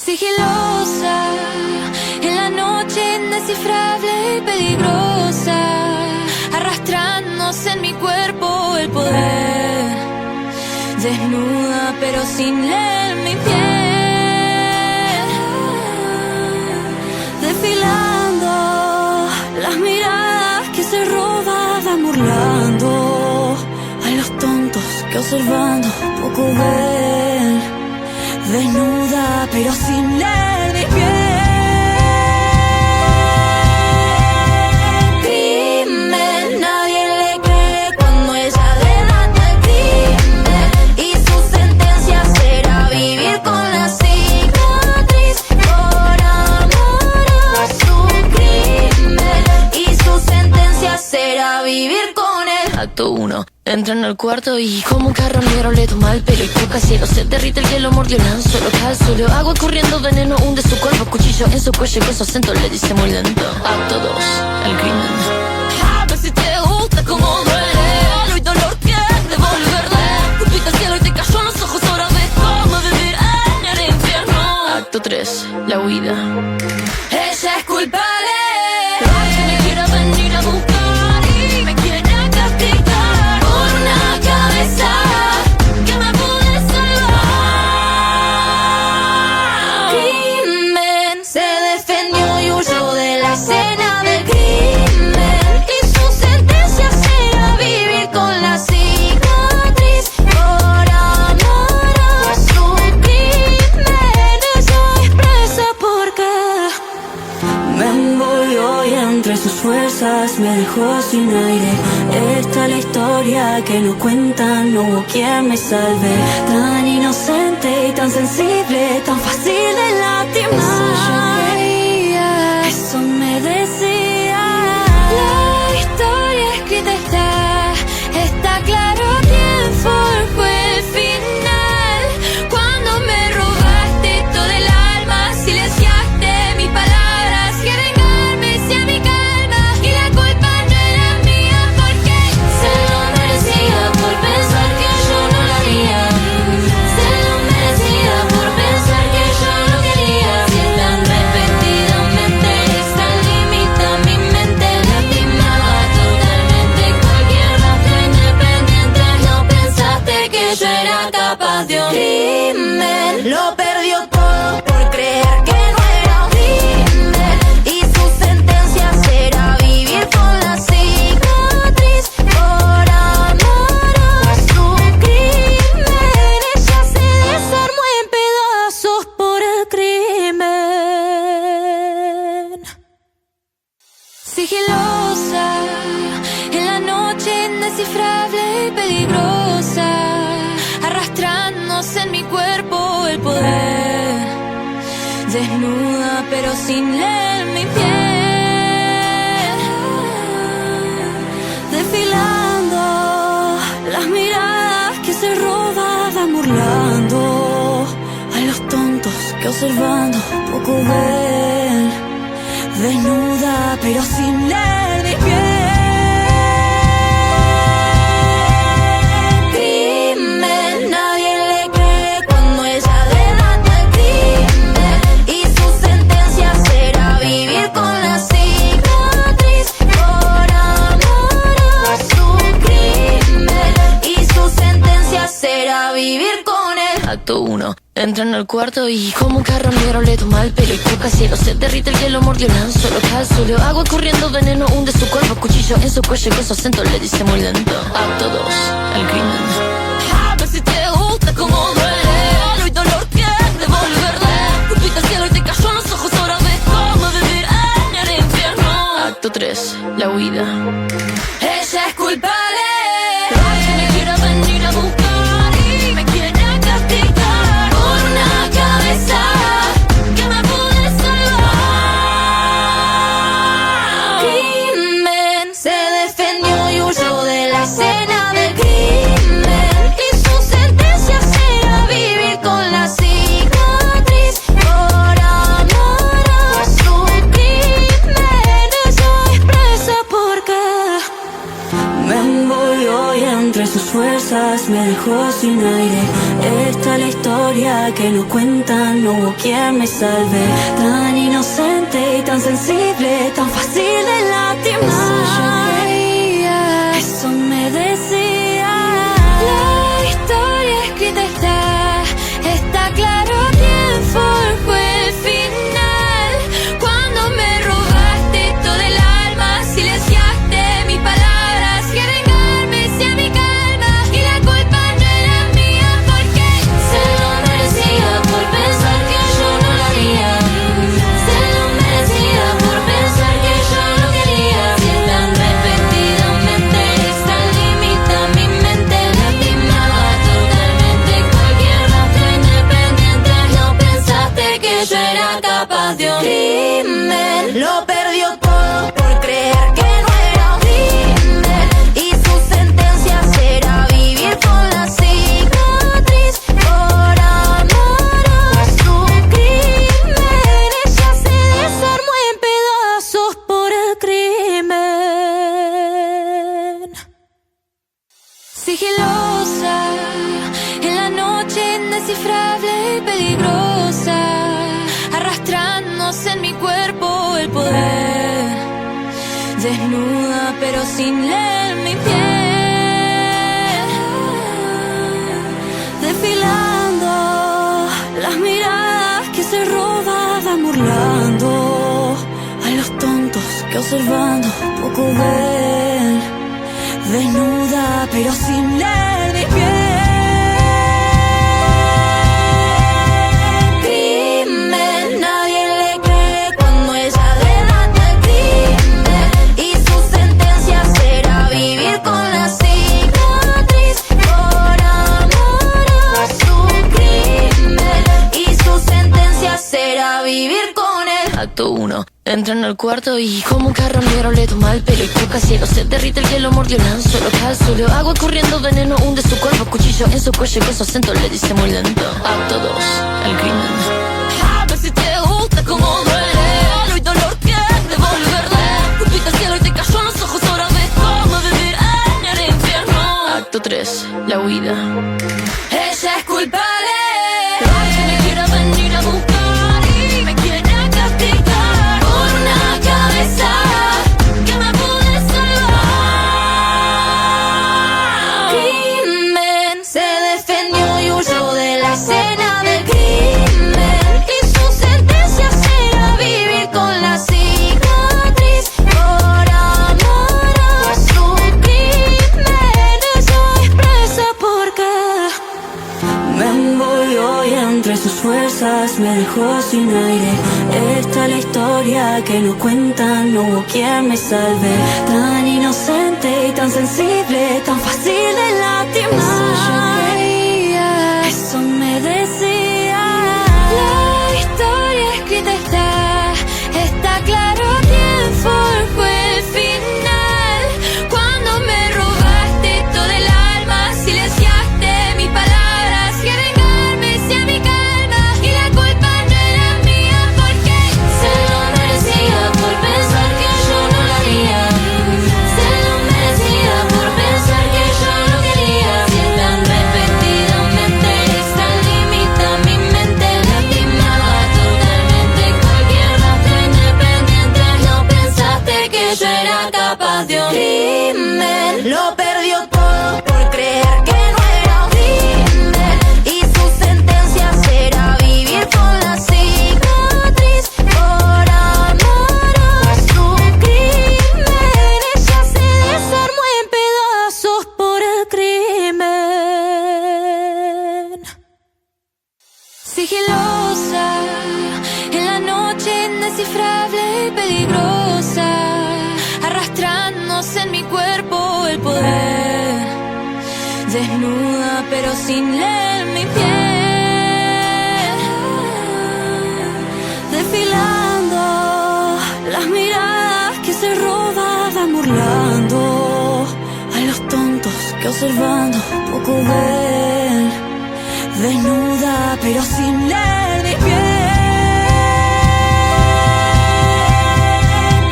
Sigilosa, en la noche indescifrable y peligrosa, arrastrándose en mi cuerpo el poder. Desnuda pero sin leer mi piel. Desfilando, las miradas que se robaban burlando a los tontos que observando poco ven. Desnuda pero sin leer mi piel. Crimen, nadie le cree cuando ella delata el crimen, y su sentencia será vivir con la cicatriz por amor a su crimen, y su sentencia será vivir con él. Acto 1. Entra en el cuarto y como un carro negro le toma el pelo y toca cielo. Se derrite el hielo, mordió el anzuelo, cae al suelo. Agua corriendo, veneno hunde su cuerpo. Cuchillo en su cuello y con su acento le dice muy lento. Acto 2, el crimen. A ver si te gusta como duele. No hay dolor que devolverle. Escupiste al cielo y te cayó en los ojos. Ahora ves cómo vivir en el infierno. Acto 3, la huida. Ella es culpable. Que me quiera venir a buscar y me quiera castigar por una cabeza que me pude salvar. Crimen, se defendió y huyó de la escena del crimen, y su sentencia será vivir con la cicatriz por amor a su crimen. Ella expresa por qué me envolvió y entre sus fuerzas me dejó sin aire. Esta es la historia que no cuentan, no hubo quien me salve. Tan inocente y tan sensible, tan fácil de lastimar. Eso yo creía, eso me decía. La historia escrita está claro quién forjó el final. Cuando me robaste todo el alma, silenciaste mis palabras, que vengarme sea mi calma, y la culpa no era mía porque se lo merecía por pensar que yo no lo haría. Se lo merecía por pensar que yo no quería. Si tan repetidamente esta limita mi mente, lastimaba totalmente cualquier rastro independiente. No pensaste que yo era capaz de un crimen. Lo perdió todo por creer que no era un crimen, y su sentencia será vivir con la cicatriz por amor a su crimen. Ella se desarmó en pedazos por el crimen. Sigilosa, en la noche indescifrable y peligrosa, arrastrándose en mi cuerpo el poder. Desnuda pero sin leer mi piel. Desfilando, las miradas que se robaban burlando a los tontos que observando poco ven. Desnuda pero sin leer mi piel. Crimen, nadie le cree cuando ella delata el crimen, y su sentencia será vivir con la cicatriz por amor a su crimen, y su sentencia será vivir con él. Acto 1. Entra en el cuarto y como un carro negro le toma el pelo y toca cielo. Se derrite el hielo, mordió el anzuelo, cae al suelo. Agua corriendo, veneno hunde su cuerpo. Cuchillo en su cuello y con su acento le dice muy lento. Acto 2, el crimen. A ver si te gusta como duele. No hay dolor que devolverle. Escupiste al cielo y te cayó en los ojos. Ahora ves cómo vivir en el infierno. Acto 3, la huida. Ella es culpable. Que me quiera venir a buscar y me quiera castigar por una cabeza que me pude salvar. Crimen, se defendió y huyó de la escena del crimen, y su sentencia será vivir con la cicatriz por amor a su crimen. Ella expresa por qué me envolvió y entre sus fuerzas me dejó sin aire. Esta es la historia historia que no cuentan, no hubo quien me salve. Tan inocente y tan sensible, tan fácil de lastimar. Eso yo creía, eso me decía. La historia escrita está claro quién forjó el final. Cuando me robaste todo el alma, silenciaste mis palabras, que vengarme sea mi calma. Y la culpa no era mía porque se lo merecía por pensar que yo no lo haría. Se lo merecía por pensar que yo no quería. Si es tan repetidamente, es tan limita mi mente, lastimaba totalmente cualquier rastro independiente. No pensaste que yo era capaz de un crimen. Lo perdió todo por creer que no era un crimen. Y su sentencia será vivir con la cicatriz por amor a su crimen. Ella se desarmó en pedazos por el crimen. Sigilosa, en la noche indescifrable y peligrosa, arrastrándose en mi cuerpo el poder. Desnuda pero sin leer mi piel. Desfilando las miradas que se robaban, burlando a los tontos que observando poco ven. Desnuda pero sin leer mi piel. Crimen, nadie le cree cuando ella delata el crimen. Y su sentencia será vivir con la cicatriz por amor a su crimen. Y su sentencia será vivir con él. Acto 1. Entra en el cuarto y como un carroñero le toma el pelo y toca cielo. Se derrite el hielo, mordió el anzuelo, cae al suelo. Agua corriendo, veneno hunde su cuerpo. Cuchillo en su cuello con su acento le dice muy lento. Acto 2. El crimen. A ver si te gusta como duele. No hay dolor que devolverle. Cupiste al cielo y te cayó en los ojos. Ahora ves cómo vivir en el infierno. Acto 3. La huida. Ella es culpable. Que me quiera venir a buscar y me quiera castigar Por una cabeza que me pude salvar. crimen, se defendió y huyó de la escena del crimen. Y su sentencia será vivir con la cicatriz por amor a su crimen. Ella es presa porque Me envolvió y entre sus fuerzas me dejó sin aire. Esta es la historia que no cuentan, no hubo quien me salve. Tan inocente y tan sensible, tan fácil de lastimar. eso yo creía. Eso me decía. La historia escrita está claro quién forjó el final. Cuando me robaste todo el alma, silenciaste mis palabras, que vengarme sea mi calma. Y la culpa no era mía porque se lo merecía por pensar que yo no lo haría. Se lo merecía por pensar que yo no quería. Si es tan repetidamente, es tan limita mi mente, lastimaba totalmente cualquier rastro independiente. No pensaste que yo era capaz de un crimen. Lo perdió todo por creer que no era un crimen. Y su sentencia será vivir con la cicatriz por amor a su crimen. Ella se desarmó en pedazos por el crimen. Sigilosa, en la noche indescifrable y peligrosa, arrastrándose en mi cuerpo el poder. Desnuda pero sin leer mi piel. Desfilando las miradas que se robaban, burlando a los tontos que observando poco ven. Desnuda pero sin leer mi piel.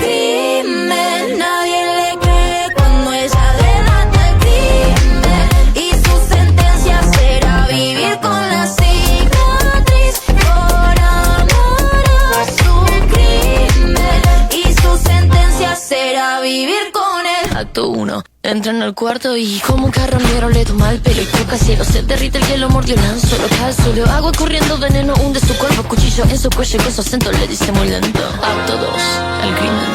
Crimen, nadie le cree cuando ella delata el crimen. Y su sentencia será vivir con la cicatriz Entra en el cuarto y como un carroñero le toma el pelo y toca cielo. Se derrite el hielo, mordió el anzuelo, cae al suelo. Agua corriendo, veneno hunde su cuerpo. Cuchillo en su cuello con su acento le dice muy lento: acto 2, el crimen.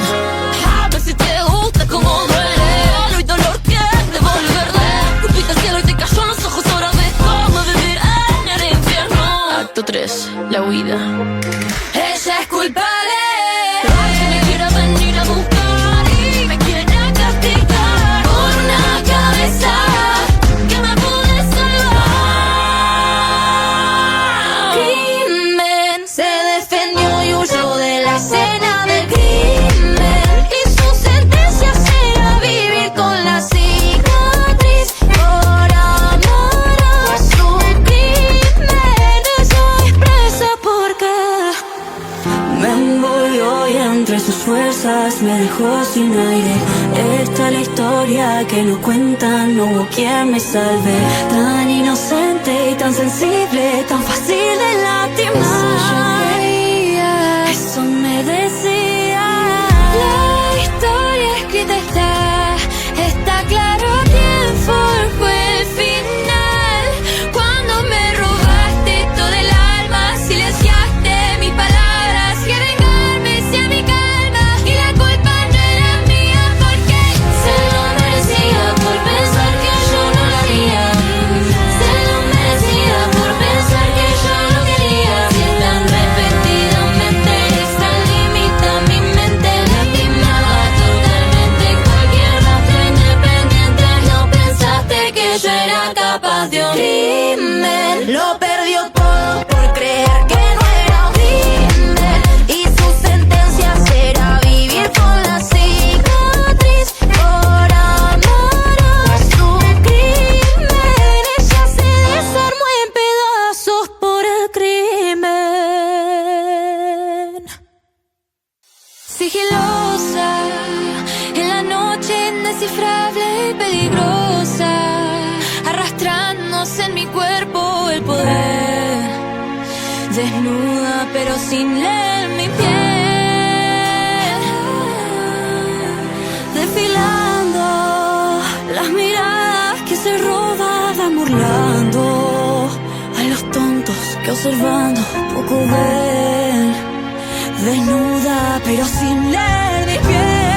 A ver si te gusta como duele. No hay dolor que devolverle. Escupiste al cielo y te cayó en los ojos. Ahora ves cómo vivir en el infierno. Acto 3, la huida. Ella es culpable. Que me quiera venir a buscar y me quiera castigar por una cabeza que me pude salvar. Crimen, se defendió y huyó de la escena del crimen. Y su sentencia será vivir con la cicatriz por amor a su crimen. Ella expresa por qué. Me envolvió y entre sus fuerzas me dejó sin aire. Esta es la historia que no cuentan, no hubo quien me salve. Tan inocente y tan sensible, tan fácil de lastimar. Eso me decía. La historia escrita está claro quién forjó el final. Cuando me robaste todo el alma, silenciaste mis palabras, que vengarme sea mi calma. Y la culpa no era mía porque se lo merecía por pensar que yo no lo haría. Se lo merecía por pensar que yo no quería. Si es tan repetidamente, esta limita mi mente, lastimaba totalmente cualquier rastro independiente. No pensaste que yo era capaz de un crimen. Lo perdió todo por creer que no era un crimen. Y su sentencia será vivir con la cicatriz por amor a su crimen. Ella se desarmó en pedazos por el crimen. Sigilosa, en la noche indescifrable y peligrosa, arrastrándose en mi cuerpo el poder. Desnuda pero sin leer mi piel. Desfilando las miradas que se robaban burlando a los tontos que observando poco ven. Desnuda pero sin leer mi piel.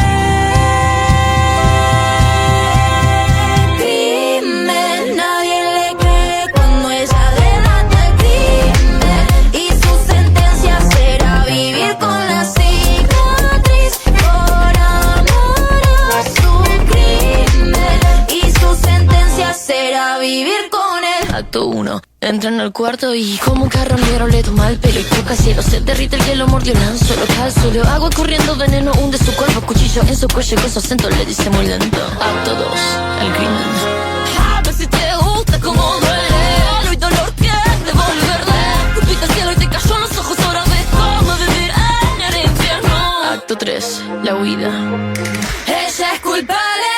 Crimen, nadie le cree cuando ella delata el crimen. Y su sentencia será vivir con la cicatriz por amor a su crimen. Y su sentencia será vivir con él. Acto 1. Entra en el cuarto y como un carroñero le toma el pelo y toca cielo. Se derrite el hielo, mordió el anzuelo, cae al suelo. Agua corriendo, veneno hunde su cuerpo. Cuchillo en su cuello con su acento le dice muy lento: acto 2, el crimen. A ver si te gusta como duele. No hay dolor que devolverle. Escupiste al cielo y te cayó en los ojos. Ahora ves cómo vivir en el infierno. Acto 3, la huida. Ella es culpable.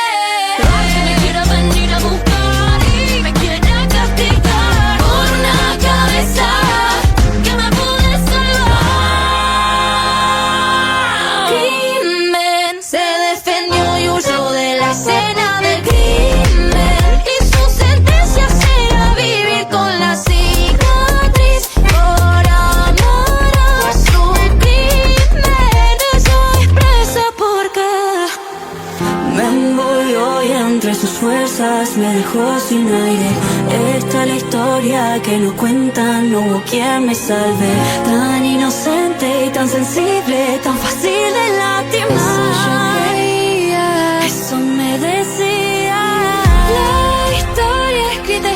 Que me quiera venir a buscar y me quiera castigar Por una cabeza que me pude salvar. Crimen, se defendió y huyó de la escena del crimen. Y su sentencia será vivir con la cicatriz por amor a su crimen. Ella expresa por qué. Me envolvió y entre sus fuerzas me dejó sin aire. Esta es la historia que no cuentan, no hubo quien me salve. Tan inocente y tan sensible, tan fácil de lastimar. Eso me decía. La historia escrita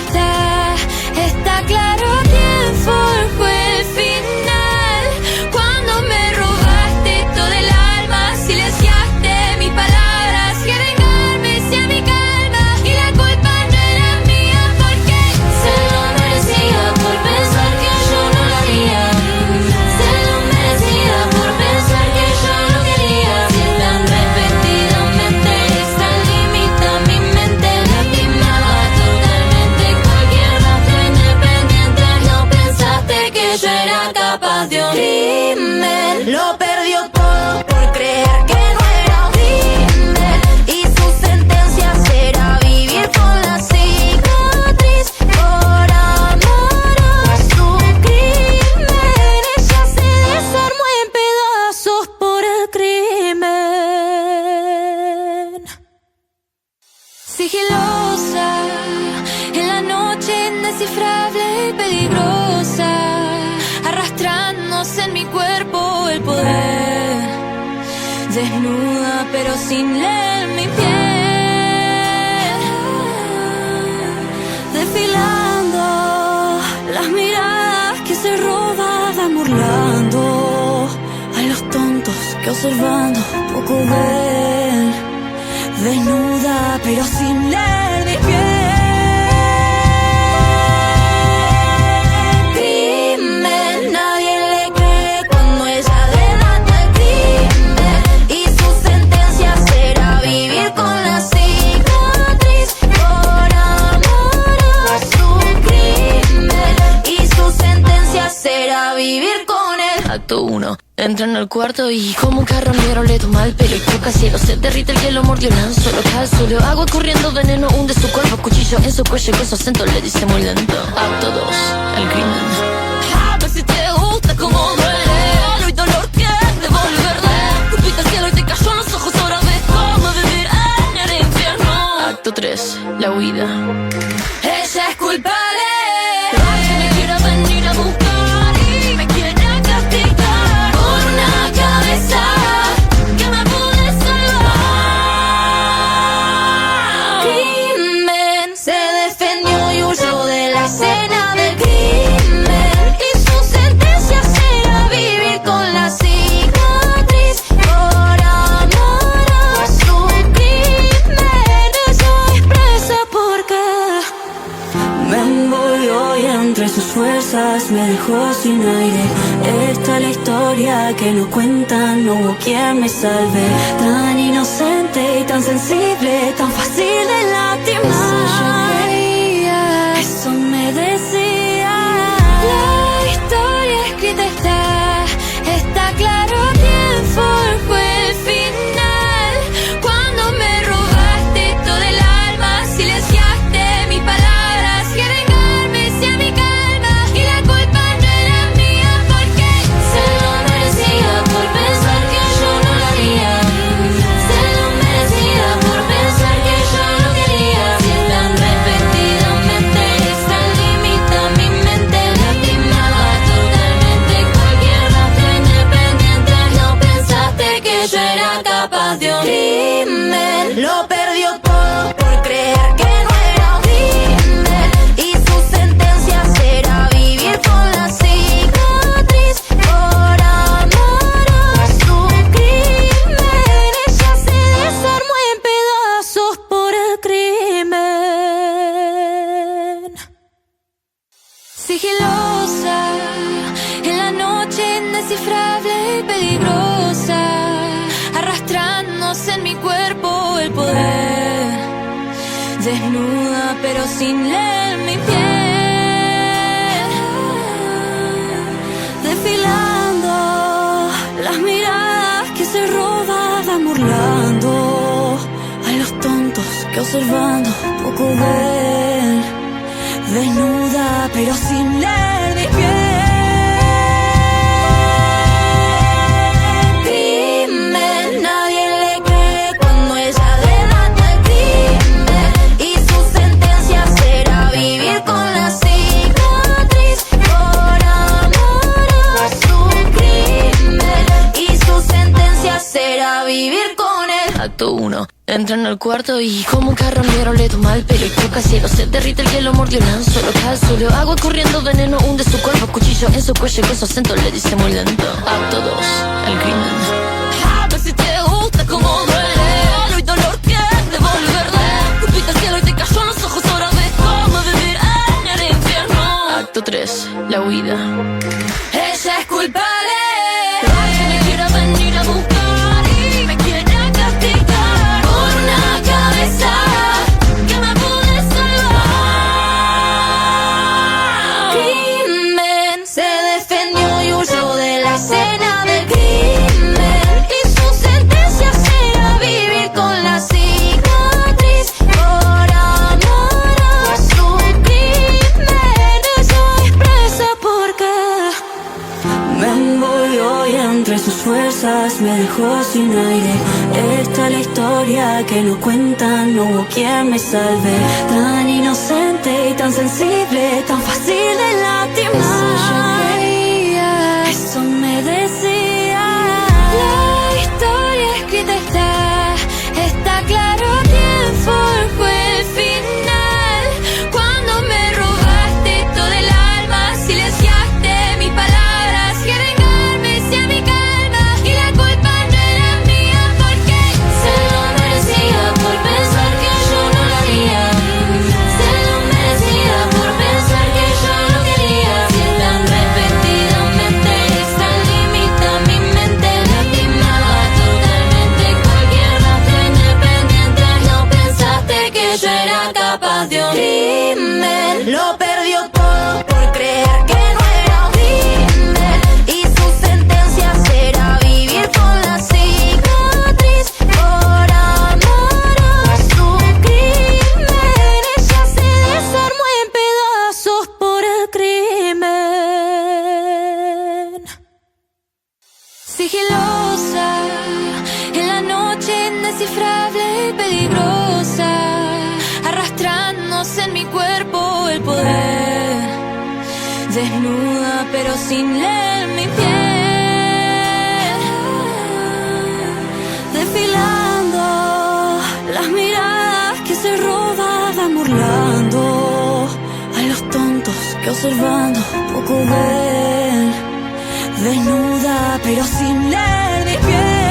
está claro quién forjó el final. Cuando me robaste todo el alma, silenciaste mis palabras, que vengarme sea mi calma. Y la culpa no era mía porque se lo merecía por pensar que yo no lo haría. Se lo merecía por pensar que yo no quería. Si es tan desnuda pero sin leer mi piel, desfilando las miradas que se robaban burlando a los tontos que observando poco ven, desnuda pero sin leer mi piel. Acto 1. Entra en el cuarto y como un carroñero le toma el pelo y toca cielo. Se derrite el hielo, mordió el anzuelo, cae al suelo. Agua corriendo, veneno hunde su cuerpo. Cuchillo en su cuello con su acento le dice muy lento. Acto 2. El crimen. A ver si te gusta como duele. No hay dolor que devolverle. Cupiste el cielo y te cayó en los ojos. Ahora ves cómo vivir en el infierno. Acto 3. La huida. Ella es culpable. Que me quiera venir a buscar. Que me pude salvar. Crimen se defendió y huyó de la escena del crimen y su sentencia será vivir con la cicatriz por amor a su crimen. Ella es presa porque me envolvió y entre sus fuerzas me dejó sin aire. Esta es la historia que no cuentan, no hubo quien me salve. Tan inocente y tan sensible, tan fácil de lastimar. Eso yo creía, eso me decía. la historia escrita está claro quién forjó el final. Cuando me robaste todo el alma, silenciaste mis palabras, que vengarme sea mi calma y la culpa no era mía porque se lo merecía por pensar que yo no lo haría. Se lo merecía por pensar que yo no quería. Si es tan repetidamente, esta limita mi mente, lastimaba totalmente cualquier rastro independiente. No pensaste que yo era capaz de un crimen. Lo perdió todo por creer que no era un crimen y su sentencia será vivir con la cicatriz por amor a su crimen. Ella se desarmó en pedazos por el crimen. Sigilosa, en la noche indescifrable y peligrosa, arrastrándose en mi cuerpo el poder, desnuda pero sin leer mi piel, desfilando las miradas que se robaban burlando a los tontos que observando poco ven, desnuda pero sin leer mi piel. Crimen, nadie le cree cuando ella delata el crimen y su sentencia será vivir con la cicatriz por amor a su crimen y su sentencia será vivir con él. Acto 1. Entra en el cuarto y como un carroñero le toma el pelo y toca cielo. Se derrite el hielo, mordió el anzuelo, cae al suelo. Agua corriendo, veneno hunde su cuerpo. Cuchillo en su cuello con su acento le dice muy lento. Acto 2. El crimen. A ver si te gusta como duele. No hay dolor que devolverle. Cupiste el cielo y te cayó en los ojos. Ahora ves cómo vivir en el infierno. Acto 3. La huida. Ella es culpable. Que me quiera venir a buscar y me quiera castigar Por una cabeza que me pude salvar. crimen se defendió y huyó de la escena del crimen y su sentencia será vivir con la cicatriz por amor a su crimen. Ella es presa porque Me envolvió y entre sus fuerzas me dejó sin aire. Esta es la historia que no cuentan, no hubo quien me salve. Tan inocente y tan sensible, tan fácil de lastimar. eso yo creía, Eso me decía. la historia escrita Sigilosa, en la noche indescifrable y peligrosa, arrastrándose en mi cuerpo el poder. Desnuda pero sin leer mi piel. Desfilando, las miradas que se roban burlando a los tontos que observando poco ven. Desnuda pero sin leer mi piel.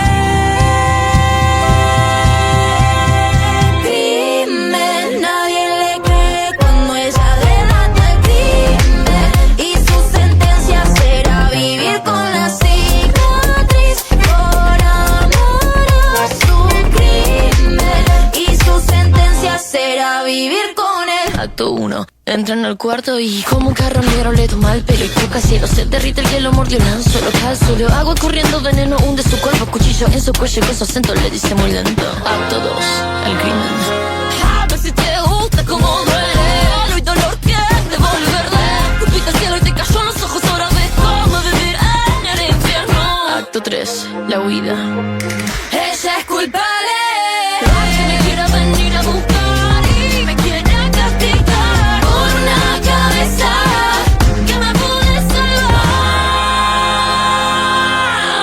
Crimen, nadie le cree cuando ella delata el crimen, y su sentencia será vivir con la cicatriz por amor a su crimen, y su sentencia será vivir con él. Acto 1. Entra en el cuarto y como un carro negro le toma el pelo y toca cielo. Se derrite el hielo, mordió el anzuelo, cae al suelo. Agua corriendo, veneno hunde su cuerpo. Cuchillo en su cuello y con su acento le dice muy lento. Acto 2. El crimen. A ver si te gusta como duele. No hay dolor que devolverle. Escupiste al cielo y te cayó en los ojos. Ahora ves cómo vivir en el infierno. Acto 3. La huida. Ella es culpable. Que me quiera venir a buscar y me quiera castigar por una cabeza que me pude salvar.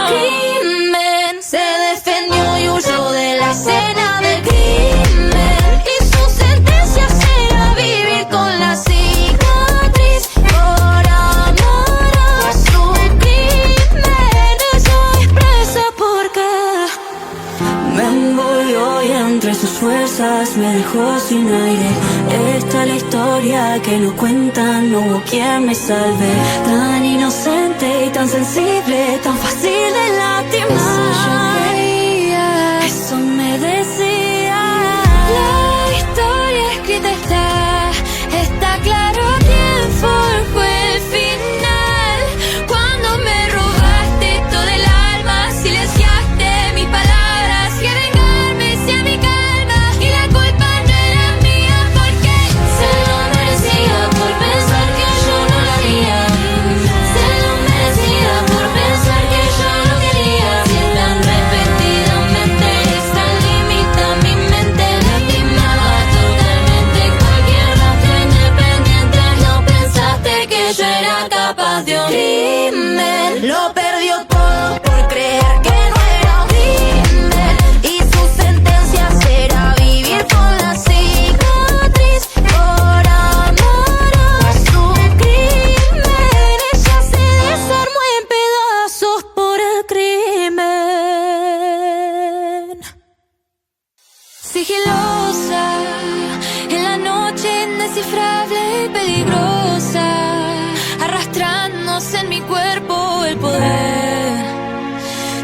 Crimen, se defendió y huyó de la escena del crimen, y su sentencia será vivir con la cicatriz por amor a su crimen. Ella expresa por qué. Me envolvió y entre sus fuerzas me dejó sin aire. Esta es la historia que no cuentan, no hubo quien me salve. Tan inocente y tan sensible, tan fácil de lastimar. Eso me decía. La historia escrita está claro quién forjó el final. Cuando me robaste todo el alma, silenciaste mis palabras, que vengarme sea mi calma, y la culpa no era mía porque se lo merecía por pensar que yo no lo haría. Se lo merecía por pensar que yo no quería. Si tan repetidamente esta limita mi mente, lastimaba totalmente cualquier rastro independiente. No pensaste que yo era capaz de un crimen. Lo perdió todo por creer que no era un crimen, y su sentencia será vivir con la cicatriz por amor a su crimen. Ella se desarmó en pedazos por el crimen. Sigilosa, en la noche indescifrable y peligrosa, arrastrándose en mi cuerpo el poder.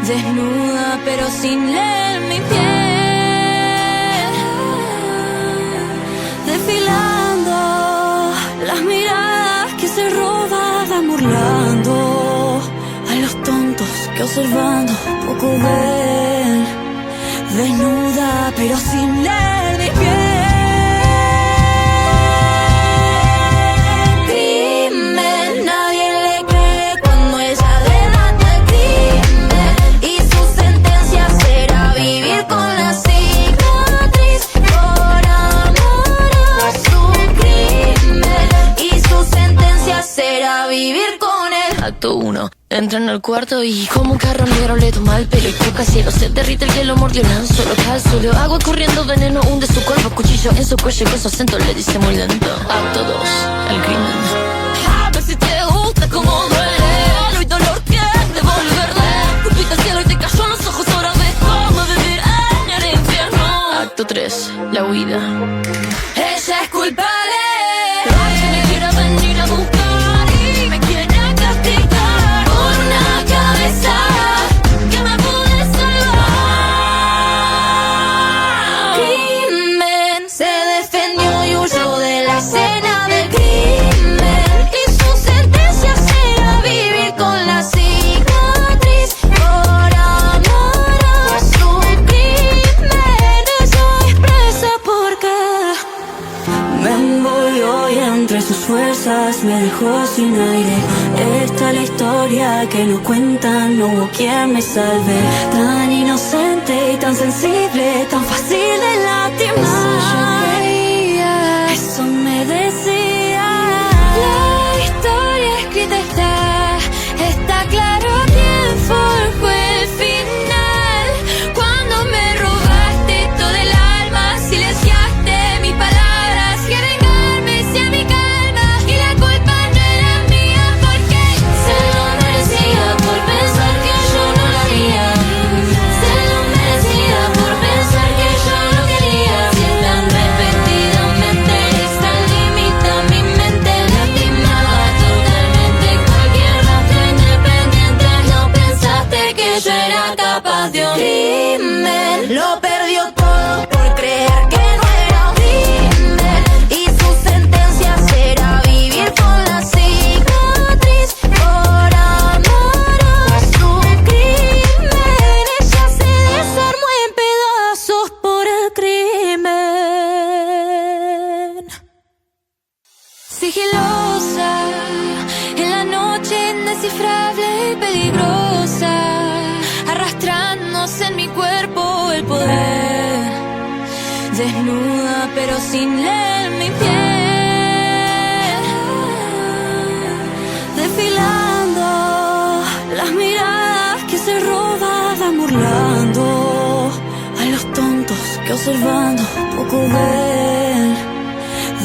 Desnuda pero sin leer mi piel. Desfilando, las miradas que se roban burlando a los tontos que observando poco ven. Desnuda pero sin leer mi piel. Crimen, nadie le cree cuando ella delata el crimen, y su sentencia será vivir con la cicatriz por amor a su crimen, y su sentencia será vivir con él. Acto 1. Entra en el cuarto y como un carro negro le toma el pelo y toca cielo. Se derrite el hielo, mordió el anzuelo, cae al suelo. Agua corriendo, veneno hunde su cuerpo. Cuchillo en su cuello y con su acento le dice muy lento. Acto 2. El crimen. A ver si te gusta como duele. No hay dolor que devolverle. Escupiste al cielo y te cayó en los ojos. Ahora ves cómo vivir en el infierno. Acto 3. La huida. Ella es culpable. Que me quiera venir a buscar y me quiera castigar por una cabeza que me pude salvar. Crimen, se defendió y huyó de la escena del crimen, y su sentencia será vivir con la cicatriz por amor a su crimen. Ella expresa por fuerzas me dejó sin aire. Esta es la historia que no cuentan, no hubo quien me salve. Tan inocente y tan sensible, tan fácil de lastimar. Eso yo creía, eso me decía. la historia escrita está claro quién forjó el final. Cuando me robaste todo el alma, silenciaste mis palabras, que vengarme sea mi calma, y la culpa no era mía porque se lo merecía por pensar que yo no lo haría. Se lo merecía por pensar que yo no quería. Si es tan repetidamente, es tan limita mi mente, lastimaba totalmente cualquier rastro independiente. No pensaste que yo era capaz de un crimen. Lo perdió todo por creer que no era un crimen, y su sentencia será vivir con la cicatriz por amor a su crimen. Ella se desarmó en pedazos por el crimen. Sigilosa, en la noche indescifrable y peligrosa, arrastrándose en mi cuerpo el poder, desnuda pero sin leer mi piel, Desfilando las miradas que se robaban, burlando a los tontos que observando poco ven.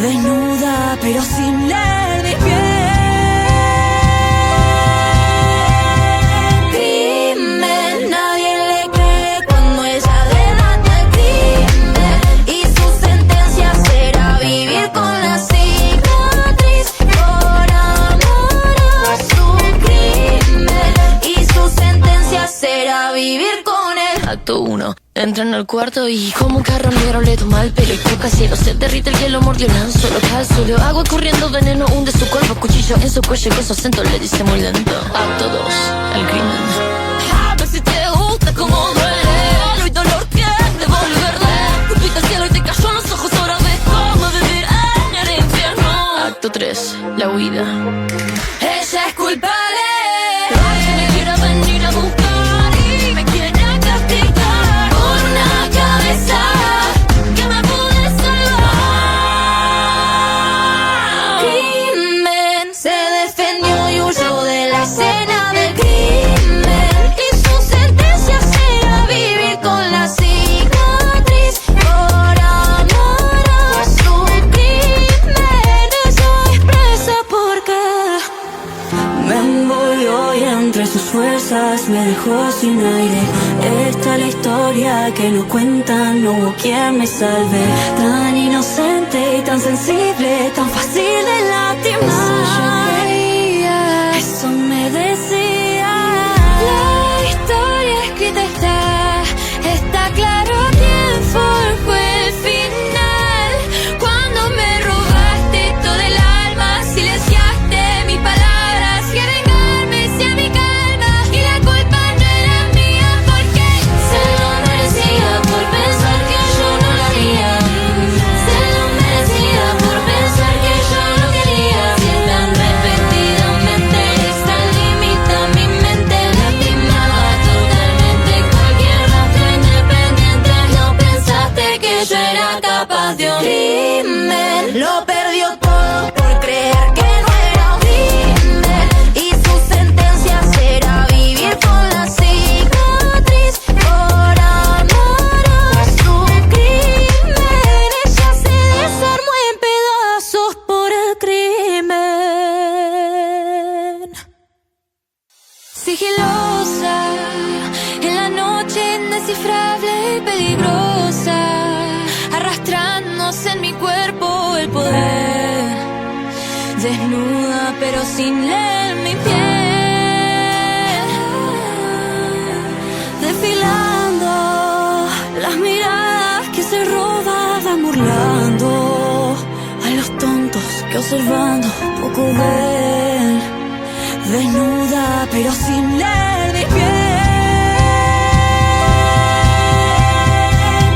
Desnuda pero sin leer mi piel. Crimen, nadie le cree cuando ella delata el crimen, y su sentencia será vivir con la cicatriz por amor a su crimen, y su sentencia será vivir con él. Acto 1. Entra en el cuarto y como un carro negro le toma el pelo y toca cielo. Se derrite el hielo, mordió el anzuelo, cae al suelo. Agua corriendo, veneno hunde su cuerpo. Cuchillo en su cuello con su acento le dice muy lento. Acto 2. El crimen. A ver si te gusta como duele. No hay dolor que devolverle. Cupiste el cielo y te cayó en los ojos. Ahora ves cómo vivir en el infierno. Acto 3. La huida. Ella es culpable. Que me quiera venir a buscar y me quiera castigar por una cabeza que me pude salvar. Crimen, se defendió y huyó de la escena del crimen, y su sentencia será vivir con la cicatriz por amor a su crimen. Ella es presa porque Me envolvió y entre sus fuerzas me dejó sin aire. Esta es la historia que no cuentan, no hubo quien me salve. Tan inocente y tan sensible, tan fácil de lastimar. Eso yo creía, eso me decía. la historia escrita está claro quién forjó el final. Cuando me robaste todo el alma, silenciaste mis palabras, que vengarme sea mi calma, y la culpa no era mía porque se lo merecía por pensar que yo no lo haría. Se lo merecía por pensar que yo no quería. Si es tan repetidamente, es tan limita mi mente, lastimaba totalmente cualquier rastro independiente. No pensaste que yo era capaz de un crimen. lo perdió todo por creer que no era un crimen, y su sentencia será vivir con la cicatriz por amor a su crimen. Ella se desarmó en pedazos por el crimen. Sigilosa, en la noche indescifrable y peligrosa, arrastrándose en mi cuerpo el poder, desnuda pero sin leer mi piel, Desfilando las miradas que se robaban, burlando a los tontos que observando poco ven. Desnuda pero sin leer mi piel.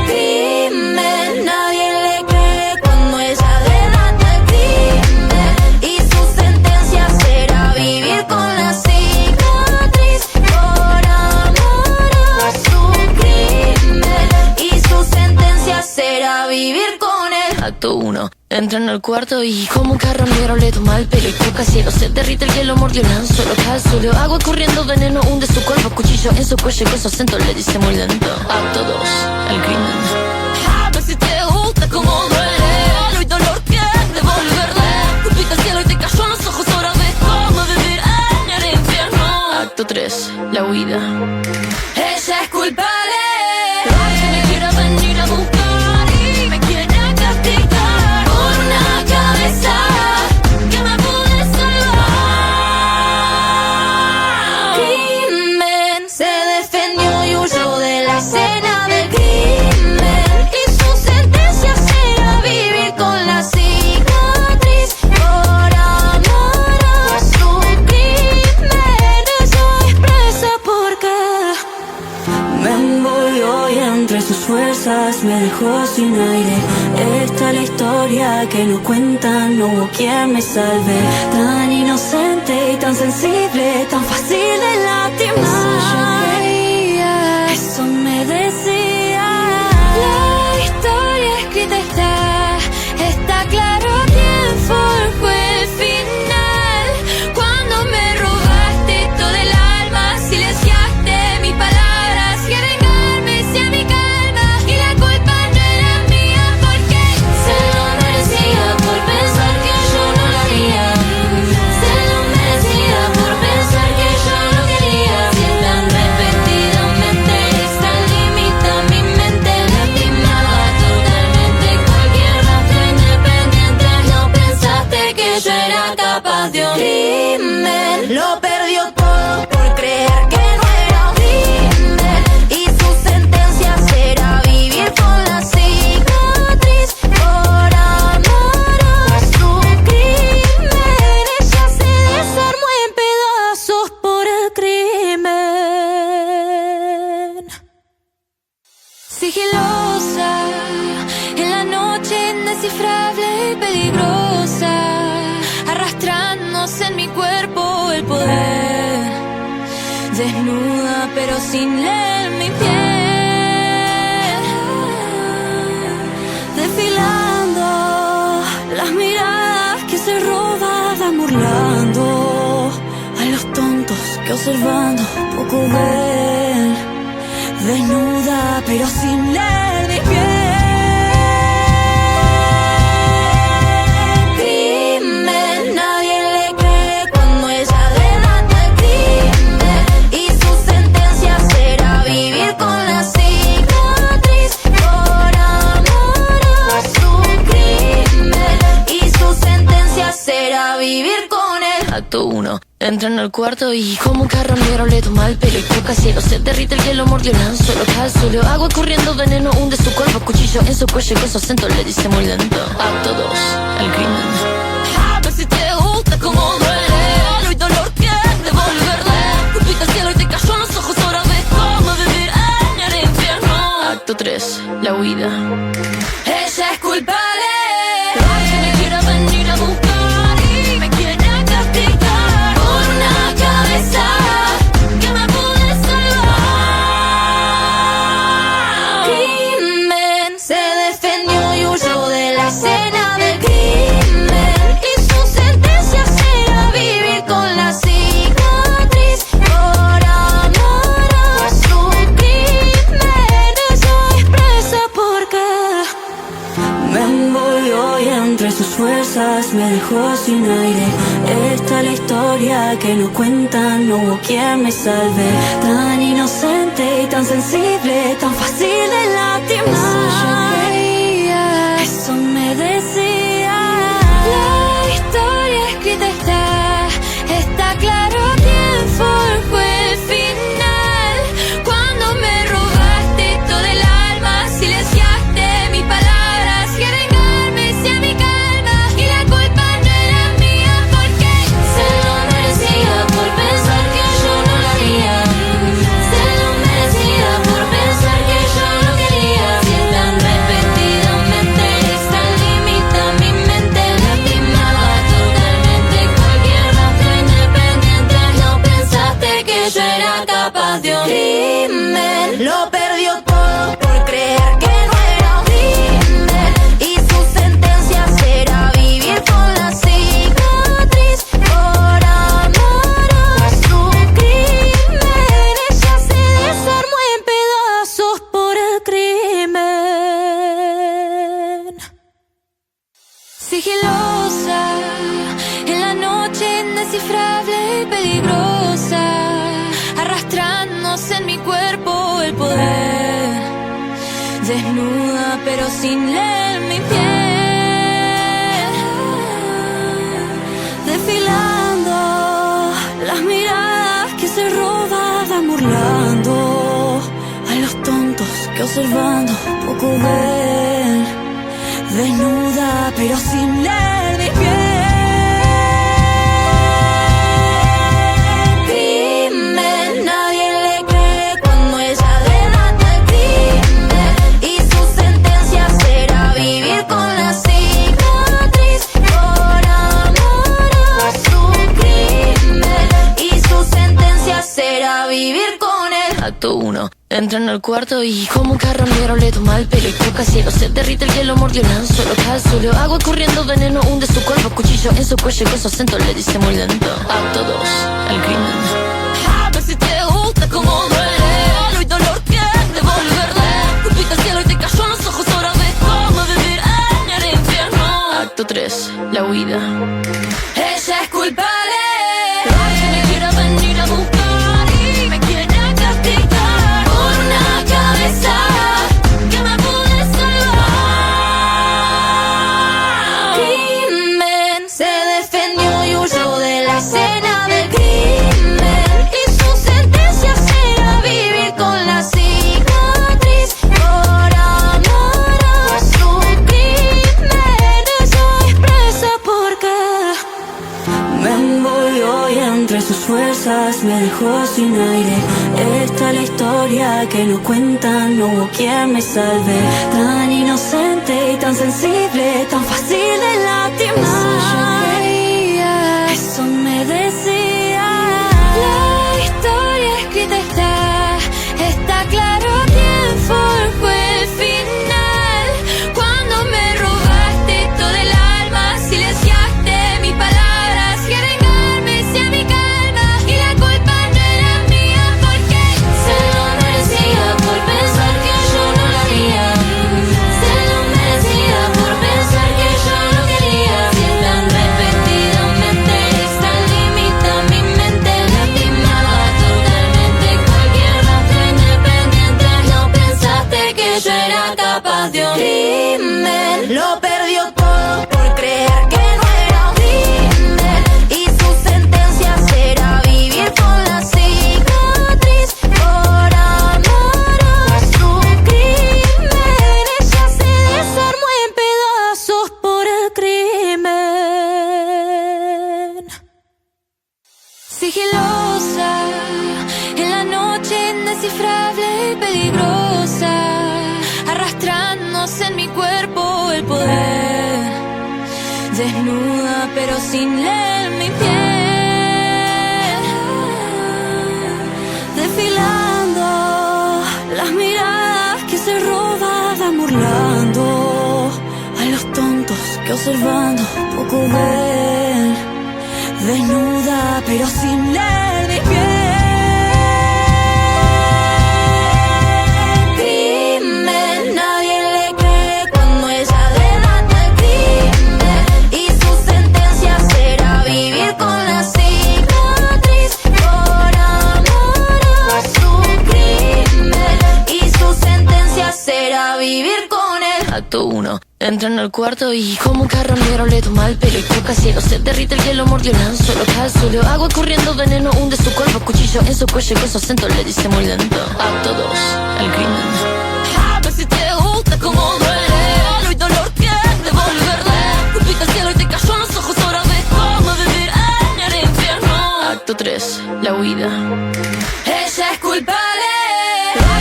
Crimen, nadie le cree cuando ella delata el crimen, y su Acto 1. Entra en el cuarto y como un carroñero le toma el pelo y toca cielo. Se derrite el hielo, mordió el anzuelo, cae al suelo. Agua corriendo, veneno hunde su cuerpo. Cuchillo en su cuello y con su acento le dice muy lento. Acto 2. El crimen. A ver si te gusta como duele. No hay dolor que devolverle. Cupiste el cielo y te cayó en los ojos. Ahora ves cómo vivir en el infierno. Acto 3. La huida. Ella es culpable. Que me quiera venir a buscar y me quiera castigar por una cabeza que me pude salvar. Crimen, se defendió y huyó de la escena del crimen. Y su sentencia será vivir con la cicatriz por amor a su crimen. Ella es presa porque me envolvió y entre sus fuerzas me dejó sin aire. Esta es la historia que nos cuentan, no hubo quien me salve. Tan inocente y tan sensible, tan fácil de lastimar. Eso me decía. la historia escrita está claro quién forjó el final. Cuando me robaste todo el alma, silenciaste mis palabras y vengarme sea mi calma. Y la culpa no era mía porque se lo merecía por pensar que yo no lo haría. Se lo merecía por pensar que yo no quería. Si es tan repetidamente, es tan limita mi mente, lastimaba totalmente cualquier rastro independiente. No pensaste que yo era capaz de un crimen. Lo perdió todo por creer que no era un crimen. Y su sentencia será vivir con la cicatriz por amor a su crimen. Ella se desarmó en pedazos por el crimen. Sigilosa, en la noche indescifrable y peligrosa, arrastrándose en mi cuerpo el poder. Desnuda pero sin leer mi piel. Desfilando las miradas que se robaban burlando a los tontos que observando poco ven. Desnuda pero sin leer mi piel. Crimen, nadie le cree cuando ella delata el crimen. Y su sentencia será vivir con la cicatriz por amor a su crimen. Y su sentencia será vivir con él. Acto 1. Entra en el cuarto y como un carroñero le toma el pelo y toca cielo. Se derrite el hielo, mordió el anzuelo, cae al suelo. Agua corriendo, veneno hunde su cuerpo. Cuchillo en su cuello y con su acento le dice muy lento. Acto 2. El crimen. A ver si te gusta como duele. No hay dolor que devolverle. Cupiste el cielo y te cayó en los ojos. Ahora ves cómo vivir en el infierno. Acto 3. La huida. Ella es culpable. Que me quiera venir a buscar y me quiera castigar Por una cabeza que me pude salvar. crimen, se defendió y huyó de la escena del crimen. Y su sentencia será vivir con la cicatriz por amor a su crimen. Ella es presa porque me envolvió y entre sus fuerzas me dejó sin aire. Esta es la historia que nos cuentan, no hubo quien me salve. Tan inocente y tan sensible, tan fácil de lastimar. Eso me decía. la historia escrita está claro quién forjó el final. Cuando me robaste todo el alma, silenciaste mis palabras y vengarme sea mi calma. Y la culpa no era mía porque se lo merecía por pensar que yo no lo haría. Se lo merecía por pensar que yo no quería. Si es tan repetidamente, es tan limita mi mente, lastimaba totalmente cualquier rastro independiente. No pensaste que yo era capaz de un crimen. Lo perdió todo por creer que no era un crimen. Y su sentencia Sigilosa, en la noche indescifrable y peligrosa, arrastrándose en mi cuerpo el poder. Desnuda pero sin leer mi piel. Desfilando las miradas que se roban burlando a los tontos que observando poco ven. Desnuda pero sin leer mi piel. Crimen, nadie le cree cuando ella delata el crimen, y su sentencia será vivir con la cicatriz por amor a su crimen, y su sentencia será vivir con él. Acto 1. Entra en el cuarto y como un carroñero le toma el pelo y toca cielo. Se derrite el hielo, mordió el anzuelo, cae al suelo. Agua corriendo, veneno hunde su cuerpo. Cuchillo en su cuello y con su acento le dice muy lento. Acto 2. El crimen. A ver si te gusta como duele. No hay dolor que devolverle. Escupiste al cielo y te cayó en los ojos. Ahora ves cómo vivir en el infierno. Acto 3. La huida. Ella es culpable. Que me quiera venir a buscar y me quiera castigar Por una cabeza que me pude salvar. crimen, se defendió y huyó de la escena del crimen, y su sentencia será vivir con la cicatriz por amor a su crimen. Ella es presa porque Me envolvió y entre sus fuerzas me dejó sin aire. Esta es la historia que no cuentan, no hubo quien me salve. Tan inocente y tan sensible, tan fácil de lastimar. Eso me decía. la historia escrita está claro quién forjó el final. Cuando me robaste todo el alma, silenciaste mis palabras, querengarme hacia mi calma, y la culpa no era mía porque se lo merecía por pensar que yo no lo haría. Se lo merecía por pensar que yo no quería. Si es tan repetidamente, es tan limita mi mente, lastimaba totalmente cualquier rastro independiente. No pensaste que yo era capaz de un crimen. Lo perdió todo por creer que no era un crimen, y su sentencia será vivir con la cicatriz por amor a su crimen. Ella se desarmó en pedazos por el crimen. Sigilosa, en la noche indescifrable y peligrosa, arrastrándose en mi cuerpo el poder. Desnuda pero sin leer mi piel. Desfilando las miradas que se roban burlando a los tontos que observando poco ven. Desnuda pero sin leer mi piel. Crimen, nadie le cree cuando ella delata el crimen, y su sentencia será vivir con la cicatriz por amor a su crimen, y su sentencia será vivir con él. Acto 1. Entra en el cuarto y como un carroñero le toma el pelo y toca cielo. Se derrite el hielo, mordió el anzuelo, cae al suelo. Agua corriendo, veneno hunde su cuerpo. Cuchillo en su cuello y con su acento le dice muy lento. Acto 2. El crimen. A ver si te gusta como duele. No hay dolor que devolverle. Escupiste al cielo y te cayó en los ojos. Ahora ves cómo vivir en el infierno. Acto 3. La huida. Ella es culpable.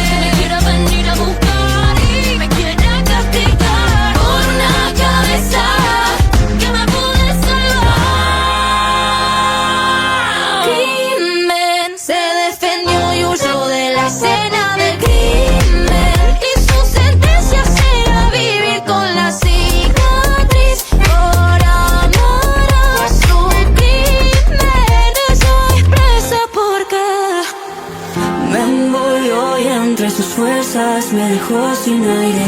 Que me quiera venir a buscar y me quiera castigar Por una cabeza que me pude salvar. crimen, se defendió y huyó de la escena entre sus fuerzas me dejó sin aire.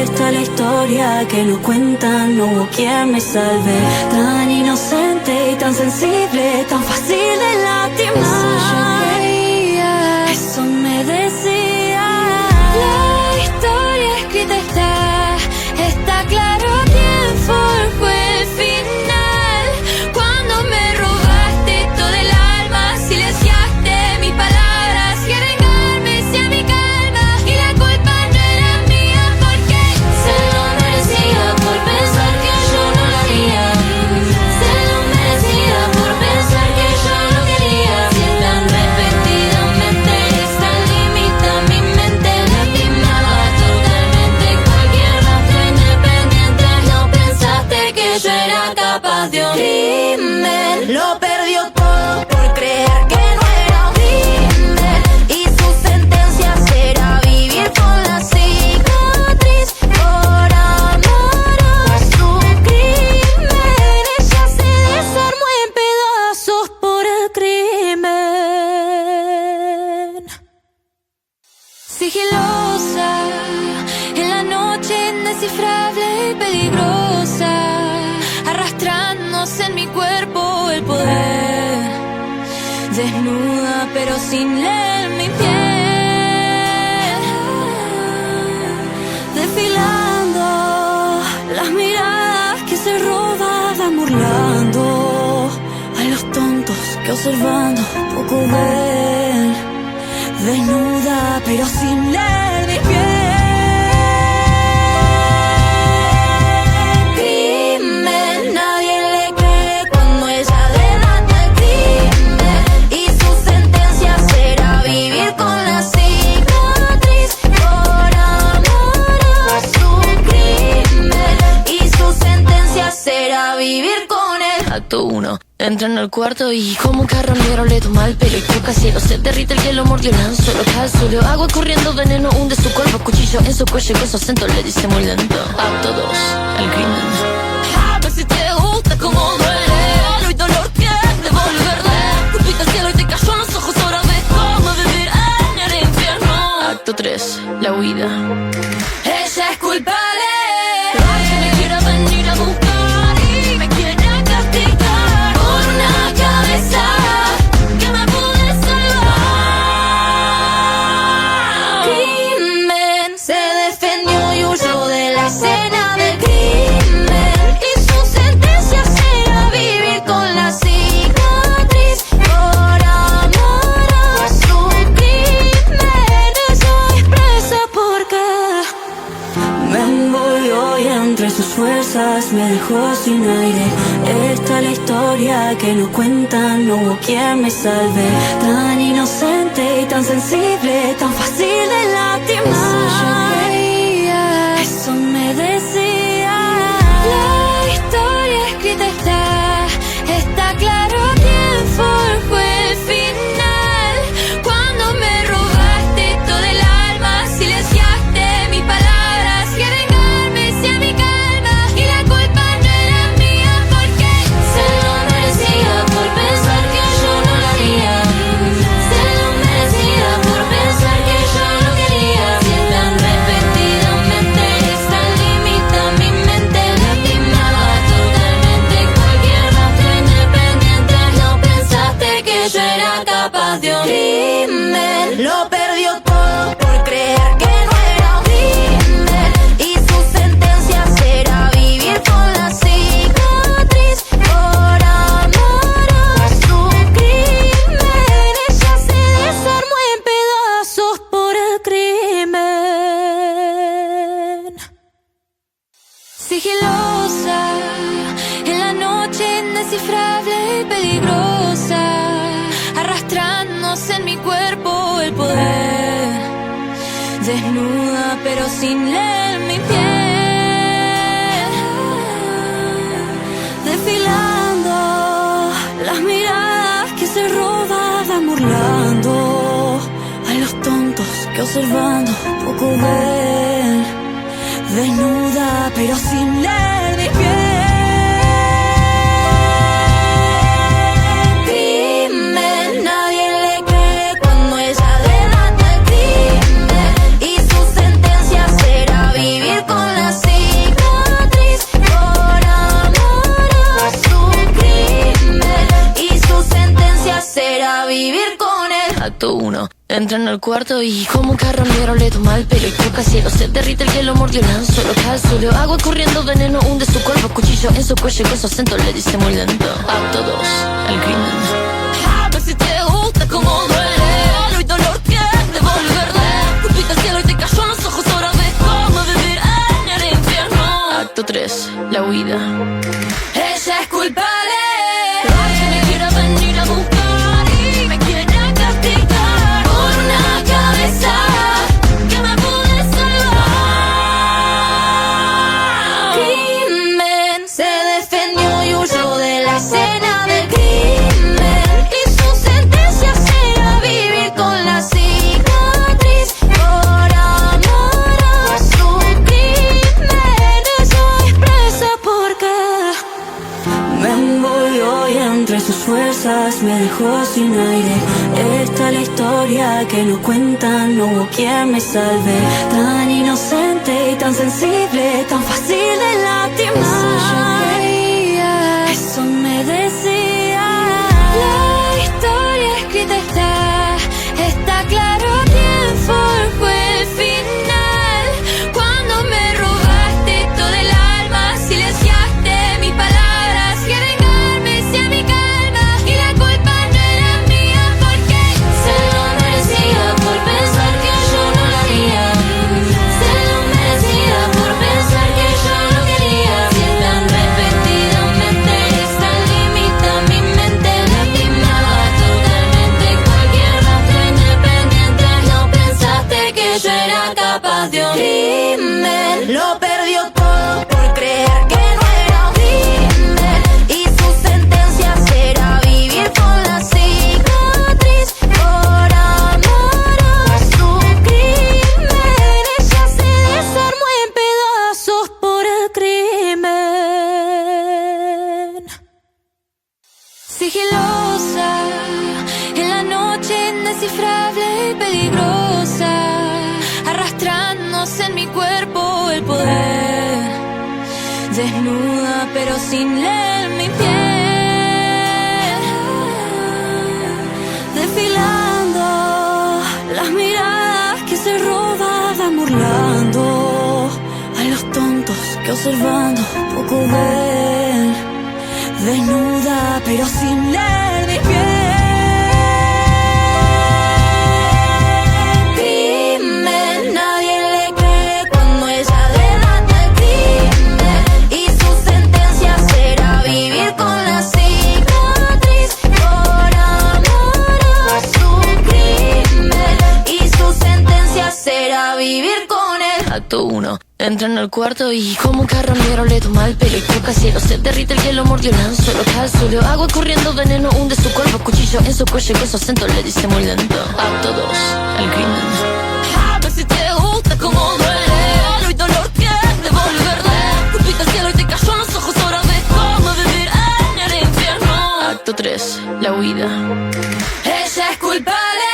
Esta es la historia que no cuentan, no hubo quien me salve. Tan inocente y tan sensible, tan fácil de lastimar. Eso yo creía, eso me decía. la historia escrita está claro quién forjó el final. Cuando me robaste todo el alma, silenciaste mis palabras, que vengarme sea mi calma, y la culpa no era mía porque se lo merecía por pensar que yo no lo haría. Se lo merecía por pensar que yo no quería. Si tan repetidamente esta limita mi mente, lastimaba totalmente cualquier rastro independiente. No pensaste que yo era capaz de un crimen. Lo perdió todo por creer que no era un crimen, y su sentencia será vivir con la cicatriz por amor a su crimen. Ella se desarmó en pedazos por el crimen. Sigilosa, en la noche indescifrable y peligrosa, arrastrándose en mi cuerpo el poder, desnuda pero sin leer mi piel, Desfilando las miradas que se robaban, burlando a los tontos que observando poco ven. Desnuda pero sin leer mi piel. Crimen, nadie le cree cuando ella delata el crimen, y su sentencia será vivir con la cicatriz por amor a su crimen, y su sentencia será vivir con él. Acto 1. Entra en el cuarto y como un carro negro le toma el pelo y toca cielo. Se derrite el hielo, mordió el anzuelo, cae al suelo. Agua corriendo, veneno hunde su cuerpo. Cuchillo en su cuello con su acento le dice muy lento. Acto 2. El crimen. A ver si te gusta como duele. No hay dolor que devolverle. Cupiste al cielo y te cayó en los ojos. Ahora ves cómo vivir en el infierno. Acto 3. La huida. Ella es culpable. Que me quiera venir a buscar y me quiera castigar por una cabeza que me pude salvar. Crimen, se defendió y huyó de la escena del crimen, y su sentencia será vivir con la cicatriz por amor a su crimen. Ella es presa porque Me envolvió y entre sus fuerzas me dejó sin aire. Esta es la historia que no cuentan, no hubo quien me salve. Tan inocente y tan sensible, tan fácil de lastimar. Eso yo creía, eso me decía. la historia escrita está claro quién forjó el final. Cuando me robaste todo el alma, silenciaste mis palabras, que vengarme sea mi calma, y la culpa no era mía porque se lo merecía por pensar que yo no lo haría. Se lo merecía por pensar que yo no quería. Si tan repetidamente esta limita mi mente, lastimaba totalmente cualquier rastro independiente. No pensaste que yo era capaz de un crimen. lo perdió todo por creer que no era un crimen, y su sentencia será vivir con la cicatriz por amor a su crimen. Ella se desarmó en pedazos por el crimen. Sigilosa, en la noche indescifrable y peligrosa, arrastrándose en mi cuerpo el poder, desnuda pero sin leer mi piel, Desfilando las miradas que se robaban, burlando a los tontos que observando poco ven. Desnuda pero sin leer mi piel. Crimen, nadie le cree cuando ella delata el crimen, Entra en el cuarto y como un carroñero le toma el pelo y toca cielo. Se derrite el hielo, mordió el anzuelo, solo cae al suelo. Agua corriendo, veneno hunde su cuerpo. Cuchillo en su cuello con su acento le dice muy lento: Acto 2, el crimen. A ver si te gusta como duele. No hay dolor que devolverle. Cupiste al cielo y te cayó en los ojos. Ahora ves cómo vivir en el infierno. Acto 3, la huida. Ella es culpable. Ella me quiere venir a buscar y me quiere castigar por una cabeza que me pude salvar. Crimen, se defendió y huyó de la escena del crimen. Y su sentencia será vivir con la cicatriz por amor a su crimen. Ella es presa porque me envolvió y entre sus fuerzas me dejó sin aire. Esta es la historia que nos cuentan, no hubo quien me salve. Tan inocente y tan sensible, tan fácil de lastimar. Eso yo creía, eso me decía. la historia escrita está claro quién forjó el final. Cuando me robaste todo el alma, silenciaste mis palabras, que vengarme sea mi calma. Y la culpa no era mía porque se lo merecía por pensar que yo no lo haría. Se lo merecía por pensar que yo no quería. Si es tan repetidamente, es tan limita mi mente, lastimaba totalmente cualquier rastro independiente. No pensaste que yo era capaz de un crimen. Lo perdió todo por creer que no era un crimen. Y su sentencia será vivir con la cicatriz por amor a su crimen. Ella se desarmó en pedazos por el crimen. Sigilosa, en la noche indescifrable y peligrosa, arrastrándose en mi cuerpo el poder. Desnuda pero sin leer mi piel. Desfilando las miradas que se robaban burlando a los tontos que observando poco ven. Desnuda pero sin leer mi piel. Crimen, nadie le cree cuando ella delata el crimen. Y su sentencia será vivir con la cicatriz por amor a su crimen. Y su sentencia será vivir con él. Acto 1. Entra en el cuarto y como un carroñero le toma el pelo y toca cielo. Se derrite el hielo, mordió el anzuelo, solo cae al suelo. Agua corriendo, veneno hunde su cuerpo. Cuchillo en su cuello con su acento le dice muy lento: Acto 2, el crimen. A ver si te gusta como duele. No hay dolor que devolverle. Cupiste al cielo y te cayó en los ojos. Ahora ves cómo vivir en el infierno. Acto 3, la huida. Ella es culpable.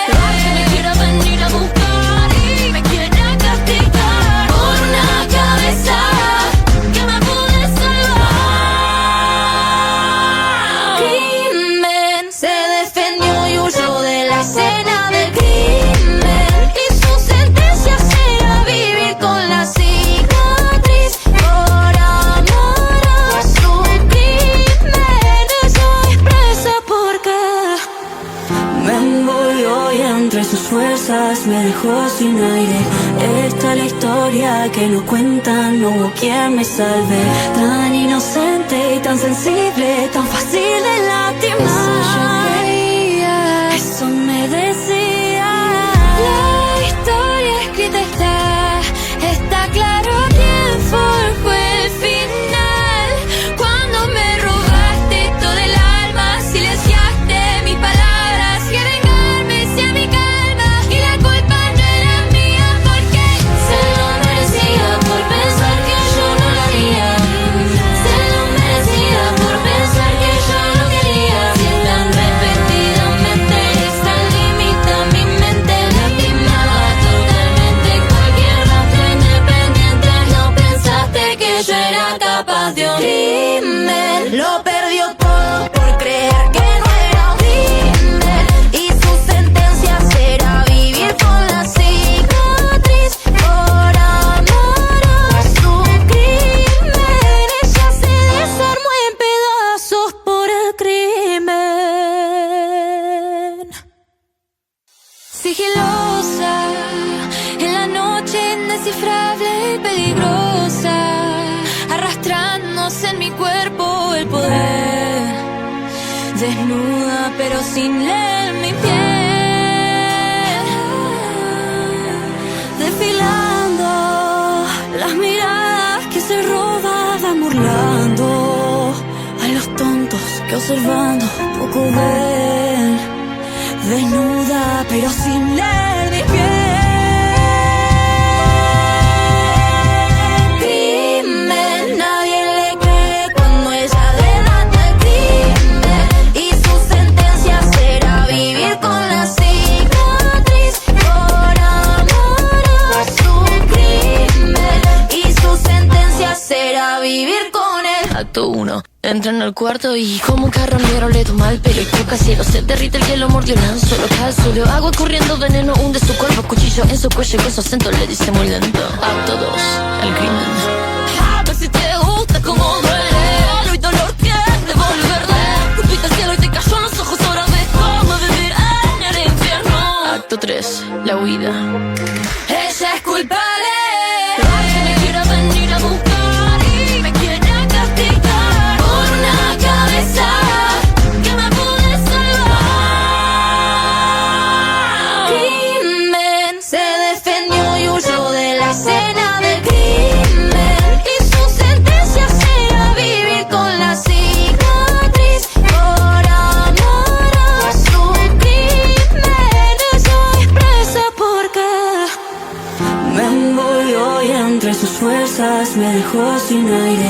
Ella me quiere venir a buscar y me quiere castigar Por una cabeza que me pude salvar. Crimen, se defendió y huyó de la escena del crimen. Y su sentencia será vivir con la cicatriz por amor a su crimen. Ella es presa porque Me envolvió y entre sus fuerzas me dejó sin aire. Esta es la historia que nos cuentan, no hubo quien me salve. Tan inocente y tan sensible, tan fácil de lastimar. Eso yo creía, eso me decía. la historia escrita está claro quién forjó el final. Cuando me robaste todo el alma, silenciaste mis palabras, que vengarme sea mi calma. Y la culpa no era mía porque se lo merecía por pensar que yo no lo haría. Se lo merecía por pensar que yo no quería. Si es tan repetidamente, es tan limita mi mente, lastimaba totalmente cualquier rastro independiente. No pensaste que yo era capaz de un crimen. Lo perdió todo por creer que no era un crimen. Y su sentencia será Sigilosa, en la noche indescifrable y peligrosa, arrastrándose en mi cuerpo el poder, desnuda pero sin leer mi piel, desfilando las miradas que se roban burlando a los tontos que observando poco ven, desnuda pero sin leer mi piel. Crimen, nadie le cree cuando ella delata el crimen, y su sentencia será vivir con la cicatriz por amor a su crimen, y su sentencia será vivir con él. Acto 1. Entra en el cuarto y como un carronero le toma el pelo y toca cielo. Se derrite el hielo, mordió el anzuelo, cae al suelo. Agua corriendo, veneno hunde su cuerpo. Cuchillo en su cuello y con su acento le dice muy lento. Acto 2. El crimen. A ver si te gusta como duele. Y dolor que devolverle. Cupiste el cielo y te cayó en los ojos. Ahora ves cómo vivir en el infierno. Acto 3. La huida. Ella es culpable. Que me quiera venir a buscar y me quiera castigar por una cabeza que me pude salvar. Crimen, se defendió y huyó de la escena del crimen, y su sentencia será vivir con la cicatriz por amor a su crimen. Ella es presa porque me envolvió y entre sus fuerzas me dejó sin aire.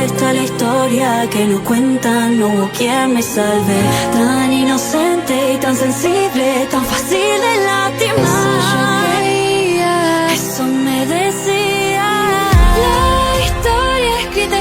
Esta es la historia que no cuentan, no hubo quien me salve. Tan inocente y tan sensible, tan fácil de lastimar. eso yo creía, Eso me decía. la historia escrita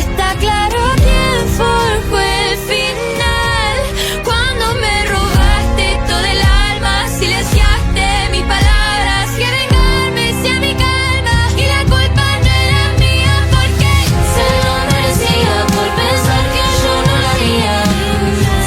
está claro quién forjó el final. Cuando me robaste todo el alma, silenciaste mis palabras, que vengarme sea mi calma, y la culpa no era mía porque se lo merecía por pensar que yo no lo haría.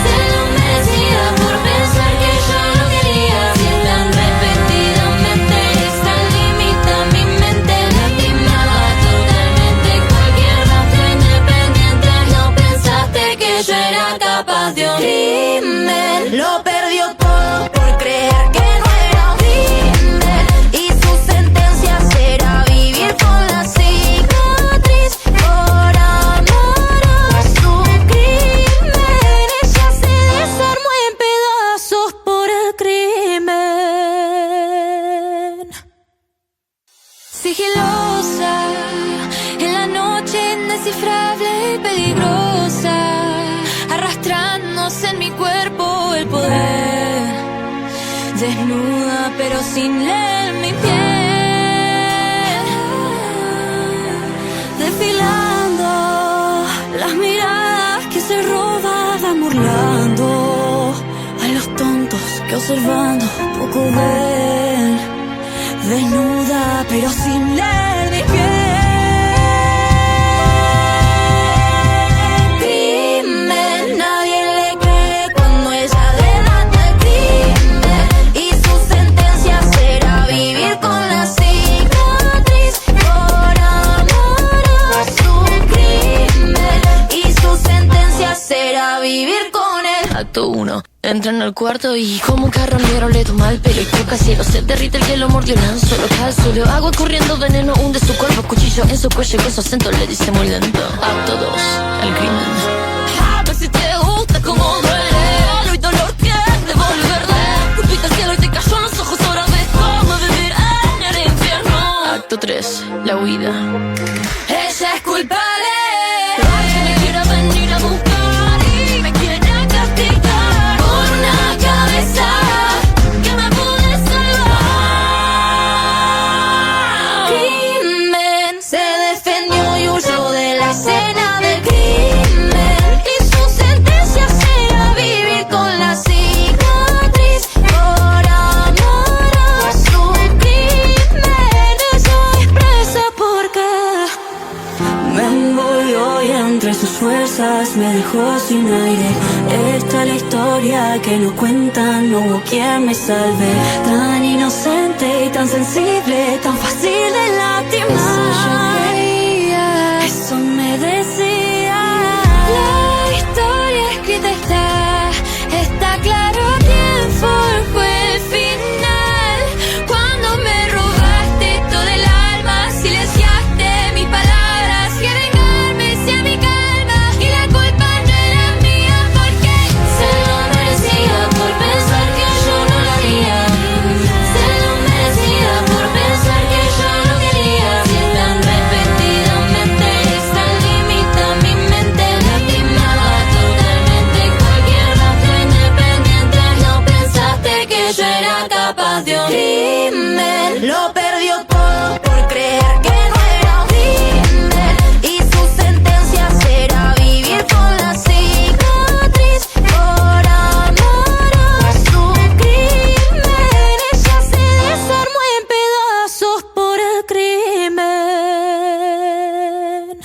Se lo merecía por pensar que yo no quería. Si es tan repetidamente, esta limita mi mente, lastimaba totalmente cualquier rastro independiente. No pensaste que yo era capaz de un crimen. Lo perdió todo por creer que no era un crimen, y su sentencia será vivir con la cicatriz por amor a su crimen. Ella se desarmó en pedazos por el crimen. Sigilosa, en la noche indescifrable y peligrosa, arrastrándose en mi cuerpo el poder, desnuda pero sin leer mi piel, Desfilando las miradas que se roban burlando a los tontos que observando poco ven, desnuda pero sin leer mi piel. crimen, nadie le cree cuando ella delata el crimen, y su sentencia será vivir con la cicatriz por amor a su crimen, y su sentencia será vivir con él. Acto 1. Entra en el cuarto y como un carronero le toma el pelo y toca cielo. Se derrite el hielo, mordió el anzuelo, cae al suelo. Agua corriendo, veneno hunde su cuerpo. Cuchillo en su cuello y con su acento le dice muy lento. Acto 2. El crimen. A ver si te gusta como duele. Y dolor que devolverle. Cupiste el cielo y te cayó en los ojos. Ahora ves cómo vivir en el infierno. Acto 3. La huida. Ella es culpable. Que me quiera venir a buscar y me quiera castigar por una cabeza que me pude salvar. Crimen, se defendió y huyó de la escena del crimen, y su sentencia será vivir con la cicatriz por amor a su crimen. Ella es presa porque Me envolvió y entre sus fuerzas me dejó sin aire. Esta es la historia que nos cuentan, no hubo quien me salve. Tan inocente y tan sensible, tan fácil de lastimar. Eso yo creía, eso me decía. la historia escrita está claro quién forjó el final. Cuando me robaste todo el alma, silenciaste mis palabras, que vengarme sea mi calma, y la culpa no era mía porque se lo merecía por pensar que yo no lo haría. Se lo merecía por pensar que yo no quería. Si es tan repetidamente, es tan limita mi mente, lastimaba totalmente cualquier rastro independiente. No pensaste que yo era capaz de un crimen. Lo perdió todo por creer que no era un crimen, y su sentencia será vivir con la cicatriz por amor a su crimen. Ella se desarmó en pedazos por el crimen.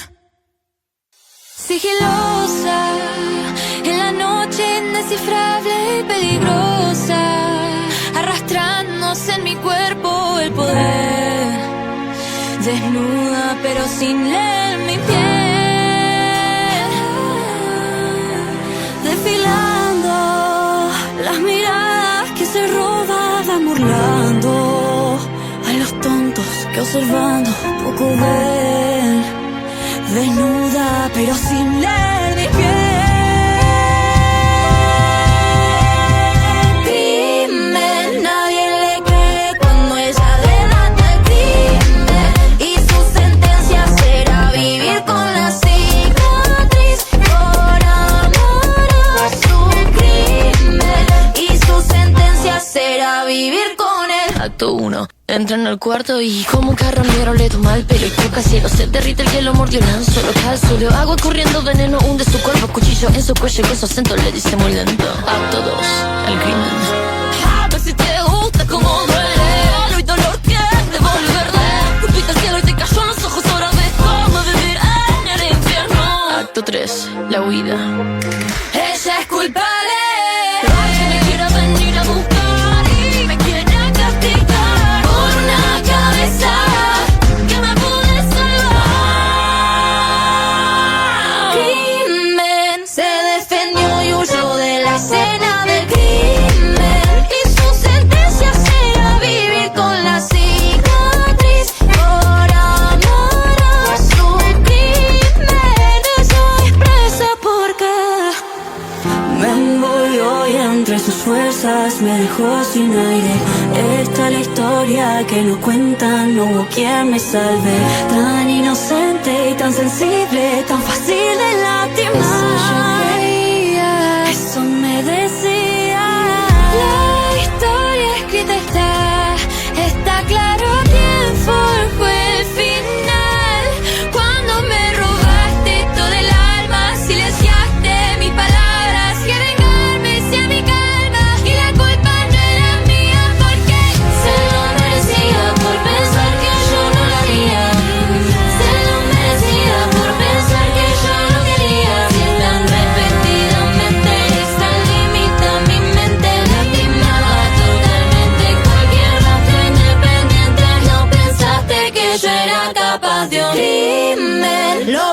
Sigilosa, en la noche indescifrable y peligrosa, arrastrándose en mi cuerpo el poder, desnuda pero sin leer mi piel, Desfilando las miradas que se robaban, burlando a los tontos que observando poco ven. Desnuda pero sin leer mi piel. Crimen, nadie le cree cuando ella delata el crimen, y su sentencia será vivir con la cicatriz por amor a su crimen, y su sentencia será vivir con él. Acto 1. Entra en el cuarto y como un carroñero le toma el pelo y toca cielo. Se derrite el hielo, mordió el anzuelo, cae al suelo. Agua corriendo, veneno hunde su cuerpo. Cuchillo en su cuello con su acento le dice muy lento. Acto 2. El crimen. A ver si te gusta como duele. No hay dolor que devolverle. Cupiste el cielo y te cayó en los ojos. Ahora ves cómo vivir en el infierno. Acto 3. La huida. Ella es culpable. Que me quiera venir a buscar y me quiera castigar por una cabeza que me pude salvar. Crimen, se defendió y huyó de la escena del crimen, y su sentencia será vivir con la cicatriz por amor a su crimen. Ella es presa porque Me envolvió y entre sus fuerzas me dejó sin aire. Esta es la historia que nos cuentan, no hubo quien me salve. Tan inocente y tan sensible, tan fácil de lastimar. Eso yo creía, eso me decía. la historia escrita está claro quién forjó el final. Cuando me robaste todo el alma, silenciaste mis palabras, que vengarme sea mi calma, y la culpa no era mía porque se lo merecía por pensar que yo no lo haría. Se lo merecía por pensar que yo no quería. Si es tan repetidamente, es tan limita mi mente, lastimaba totalmente cualquier rastro independiente. No pensaste que yo era capaz de un crimen. lo